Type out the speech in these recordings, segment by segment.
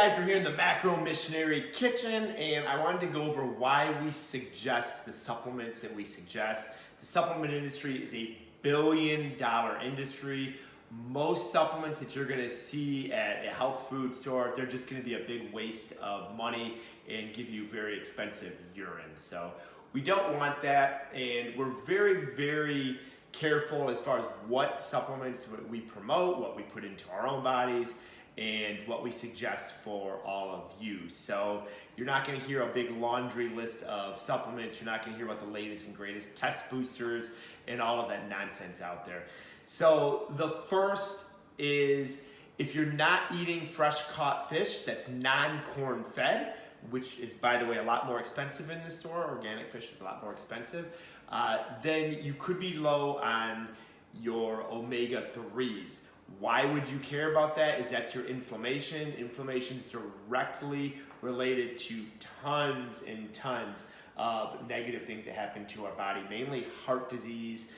guys, we're here in the Macro Missionary Kitchen, and I wanted to go over why we suggest the supplements that we suggest. The supplement industry is a billion-dollar industry. Most supplements that you're gonna see at a health food store, they're just gonna be a big waste of money and give you very expensive urine. So we don't want that, and we're very, very careful as far as what supplements we promote, what we put into our own bodies, and what we suggest for all of you. So you're not going to hear a big laundry list of supplements. You're not going to hear about the latest and greatest test boosters and all of that nonsense out there. So the first is, if you're not eating fresh caught fish that's non-corn fed, which is, by the way, a lot more expensive in the store, organic fish is a lot more expensive, then you could be low on your omega-3s. Why would you care about that? Is that's your inflammation. Inflammation is directly related to tons and tons of negative things that happen to our body, mainly heart disease,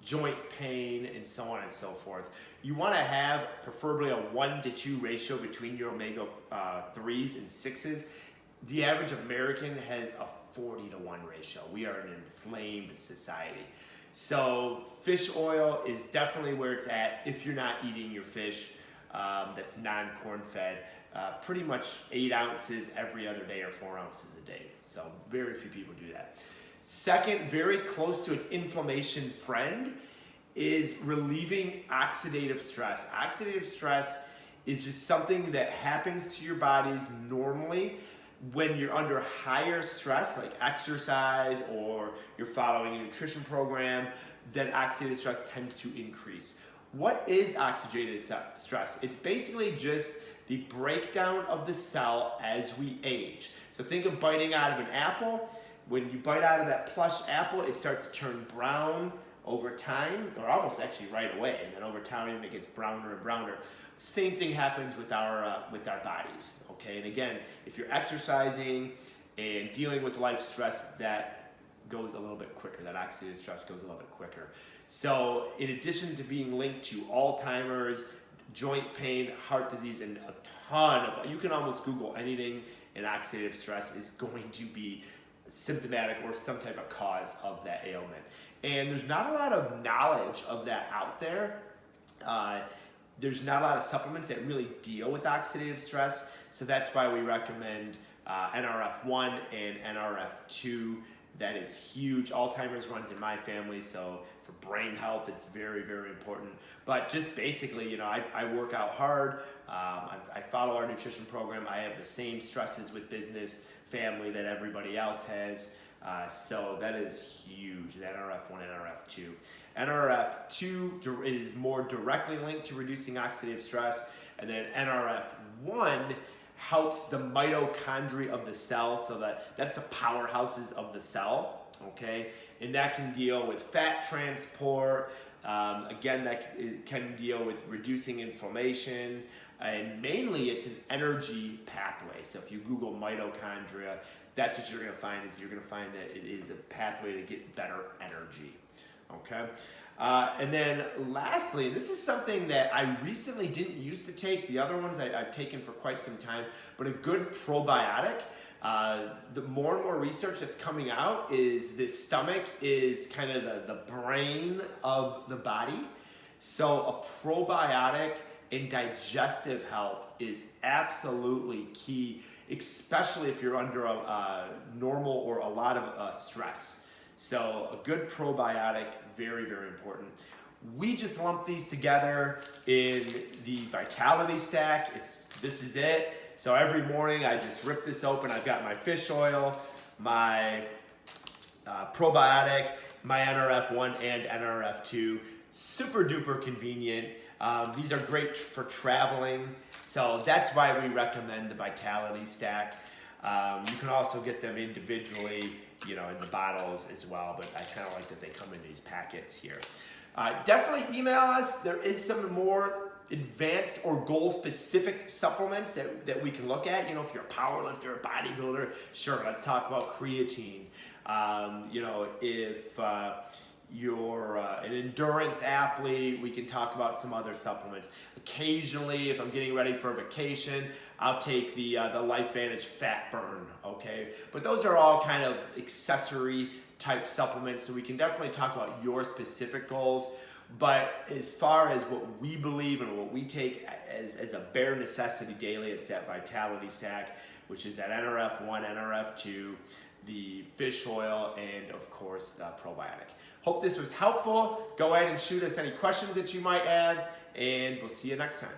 joint pain, and so on and so forth. You want to have preferably a 1-to-2 ratio between your omega-3s and 6s. The average American has a 40-to-1 ratio. We are an inflamed society. So fish oil is definitely where it's at if you're not eating your fish that's non-corn fed. Pretty much 8 ounces every other day or 4 ounces a day. So very few people do that. Second, very close to its inflammation friend, is relieving oxidative stress. Oxidative stress is just something that happens to your bodies normally when you're under higher stress, like exercise or you're following a nutrition program. Then oxidative stress tends to increase. What is oxidative stress? It's basically just the breakdown of the cell as we age. So think of biting out of an apple. When you bite out of that plush apple, it starts to turn brown over time, or almost actually right away, and then over time it gets browner and browner. Same thing happens with our bodies, okay? And again, if you're exercising and dealing with life stress, that goes a little bit quicker. That oxidative stress goes a little bit quicker. So in addition to being linked to Alzheimer's, joint pain, heart disease, and a ton of, you can almost Google anything, and oxidative stress is going to be symptomatic or some type of cause of that ailment. And there's not a lot of knowledge of that out there. There's not a lot of supplements that really deal with oxidative stress, so that's why we recommend NRF1 and NRF2. That is huge. Alzheimer's runs in my family, so for brain health, it's very, very important. But just basically, you know, I work out hard. I follow our nutrition program. I have the same stresses with business, family that everybody else has. So that is huge, that NRF1 and NRF2. NRF2 is more directly linked to reducing oxidative stress, and then NRF1 helps the mitochondria of the cell, so that's the powerhouses of the cell, okay? And that can deal with fat transport. Again, that can deal with reducing inflammation, and mainly it's an energy pathway. So if you Google mitochondria, that's what you're going to find, is you're going to find that it is a pathway to get better energy, okay? And then lastly, this is something that I recently didn't used to take. The other ones I've taken for quite some time, but a good probiotic. The more and more research that's coming out is the stomach is kind of the brain of the body. So a probiotic in digestive health is absolutely key, especially if you're under a normal or a lot of stress. So a good probiotic, very, very important. We just lump these together in the Vitality Stack. This is it. So every morning I just rip this open. I've got my fish oil, my probiotic, my NRF1 and NRF2. Super duper convenient. These are great for traveling. So that's why we recommend the Vitality Stack. You can also get them individually, you know, in the bottles as well, but I kind of like that they come in these packets here. Definitely email us. There is some more advanced or goal-specific supplements that we can look at. You know, if you're a power lifter, a bodybuilder, sure, let's talk about creatine. You know, if you're an endurance athlete, we can talk about some other supplements. Occasionally, if I'm getting ready for a vacation, I'll take the LifeVantage Fat Burn, okay? But those are all kind of accessory type supplements, so we can definitely talk about your specific goals. But as far as what we believe and what we take as a bare necessity daily, it's that Vitality Stack, which is that NRF1, NRF2, the fish oil, and of course the probiotic. Hope this was helpful. Go ahead and shoot us any questions that you might have, and we'll see you next time.